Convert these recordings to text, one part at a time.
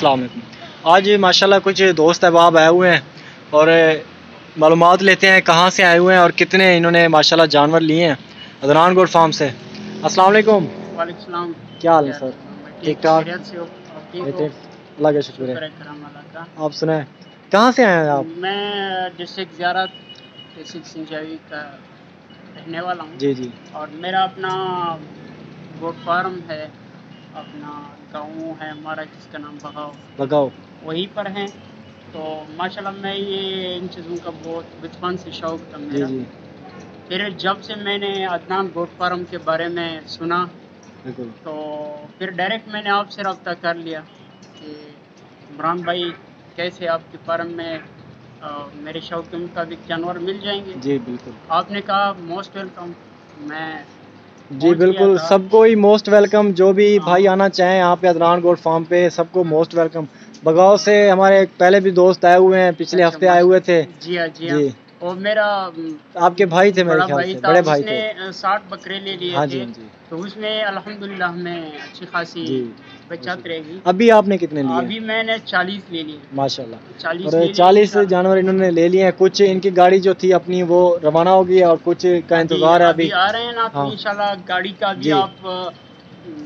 अस्सलाम वालेकुम। आज माशाल्लाह कुछ दोस्त अहबाब आए हुए हैं और मालूमात लेते हैं कहाँ से आए हुए हैं और कितने इन्होंने माशाल्लाह जानवर लिए हैं अदनान गोट फार्म से। अस्सलाम वालेकुम। वालेकुम सलाम। क्या हाल है सर? ठीक ठाक? अल्लाह का शुक्र है। आप सुनाएं, कहाँ से आए हैं आप? मैं डिस्ट्रिक्ट ज़ियारत तहसील सिंचाई का रहने वाला हूँ। जी जी। और मेरा अपना गोट फार्म है, अपना गाँव है हमारा जिसका नाम बगाओ। वहीं पर हैं। तो माशाल्लाह मैं ये इन चीज़ों का बहुत बचपन से शौक़ था मेरा। जी जी। फिर जब से मैंने अदनान गोट फार्म के बारे में सुना बिल्कुल। तो फिर डायरेक्ट मैंने आपसे रब्ता कर लिया कि इमरान भाई कैसे आपके फार्म में मेरे शौक़ के मुताबिक जानवर मिल जाएंगे। जी बिल्कुल। आपने कहा मोस्ट वेलकम। मैं जी बिल्कुल, सबको ही मोस्ट वेलकम। जो भी भाई आना चाहें यहाँ पे अदनान गोट फार्म पे सबको मोस्ट वेलकम। बगाओ से हमारे पहले भी दोस्त आए हुए हैं, पिछले हफ्ते आए हुए थे। जी हाँ जी हाँ। जी, और मेरा आपके भाई थे मेरे बड़ा ख्याल भाई से, था, बड़े भाई उसने थे। 60 बकरे ले लिए हाँ थे। जी हाँ जी। तो उसमें अल्हम्दुलिल्लाह हमें अच्छी खासी जी बचत रहेगी। अभी आपने कितने लिए? अभी मैंने 40 ले लिए माशाल्लाह। 40 और ले लिए 40 जानवर इन्होंने ले लिए हैं। कुछ इनकी गाड़ी जो थी अपनी वो रवाना होगी और कुछ का इंतजार है अभी अभी। आ रहे हैं ना। तो हाँ इंशाल्लाह गाड़ी का भी जी आप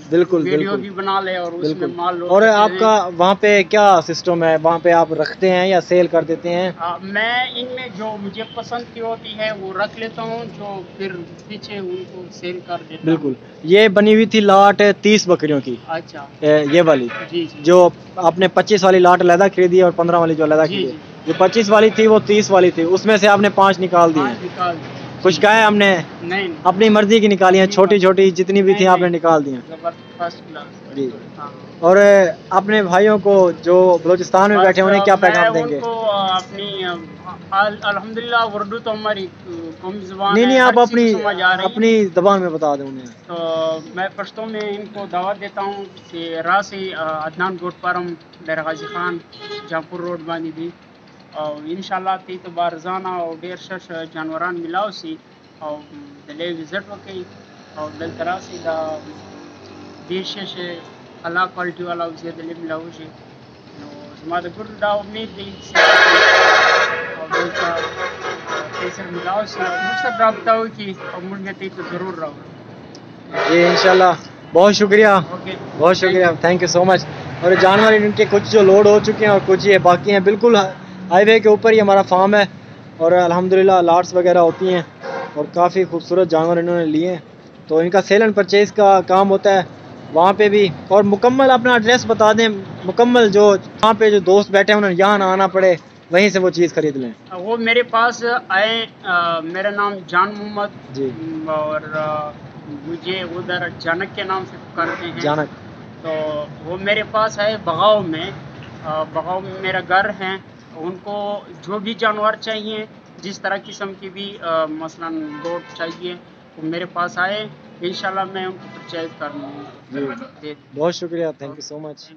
बिल्कुल वीडियो बिल्कुल भी बना ले और उसमें बिल्कुल। माल लोड और करके आपका वहाँ पे क्या सिस्टम है? वहाँ पे आप रखते हैं या सेल कर देते हैं? मैं इनमें जो मुझे पसंद की होती है वो रख लेता हूँ, जो फिर पीछे उनको सेल कर देता हूँ। बिल्कुल। ये बनी हुई थी लाट 30 बकरियों की। अच्छा। ये वाली जी जी। जो आपने 25 वाली लाट अलहदा खरीदी और 15 वाली जो अलहदा जी की है। जी। जो 25 वाली थी वो 30 वाली थी, उसमें से आपने 5 निकाल दी 5 हैं। निकाल दी। कुछ कहा है हमने? नहीं अपनी मर्जी की निकाली हैं, छोटी छोटी जितनी भी थी आपने निकाल दी हैं। First class. जी। और अपने भाइयों को जो बलूचिस्तान में बैठे उन्हें क्या पैगाम देंगे? उनको अपनी अल्हम्दुलिल्लाह उर्दू तो हमारी कौमी ज़ुबान नहीं है, नहीं, हर आप किसी को समझ आ रही है। अपनी ज़बान में बता दें उन्हें। तो मैं पश्तो में इनको दावत देता हूँ कि रासी अदनान गोट फार्म डेरा गाजी खान जहाँपुर रोड बानी भी और इंशाल्लाह ती तो बारजाना और डेर शश जानवरान मिलाओ सी और दले विजिट वकई और दल तरासी दा देश से अला क्वालिटी वाला उसे दले मिलाओ सी हमारे गुरु दा उम्मीद दी और दल का कैसे मिलाओ सी मुझसे रब्ता हो कि और मुझे ती तो ज़रूर रहो। जी इंशाल्लाह। बहुत शुक्रिया, बहुत शुक्रिया, थैंक यू सो मच। और जानवर इनके कुछ जो लोड हो चुके हैं और कुछ ये बाकी हैं। बिल्कुल हाईवे के ऊपर ही हमारा फार्म है और अल्हम्दुलिल्लाह लाट्स वगैरह होती हैं और काफ़ी खूबसूरत जानवर इन्होंने लिए हैं। तो इनका सेल एंड परचेज़ का काम होता है वहाँ पे भी। और मुकम्मल अपना एड्रेस बता दें, मुकम्मल जो वहाँ पे जो दोस्त बैठे हैं उन्हें यहाँ ना आना पड़े, वहीं से वो चीज़ खरीद लें। वो मेरे पास आए, मेरा नाम जान मोहम्मद जी। और मुझे उधर जनक के नाम से पुकारते हैं। जानक। तो वो मेरे पास है बगाओ में। बगाओ में मेरा घर है। उनको जो भी जानवर चाहिए, जिस तरह किस्म की भी मसलन गोट चाहिए वो मेरे पास आए, इंशाल्लाह मैं उनको परचेज कर लूँगा। जी बहुत शुक्रिया, थैंक यू सो मच।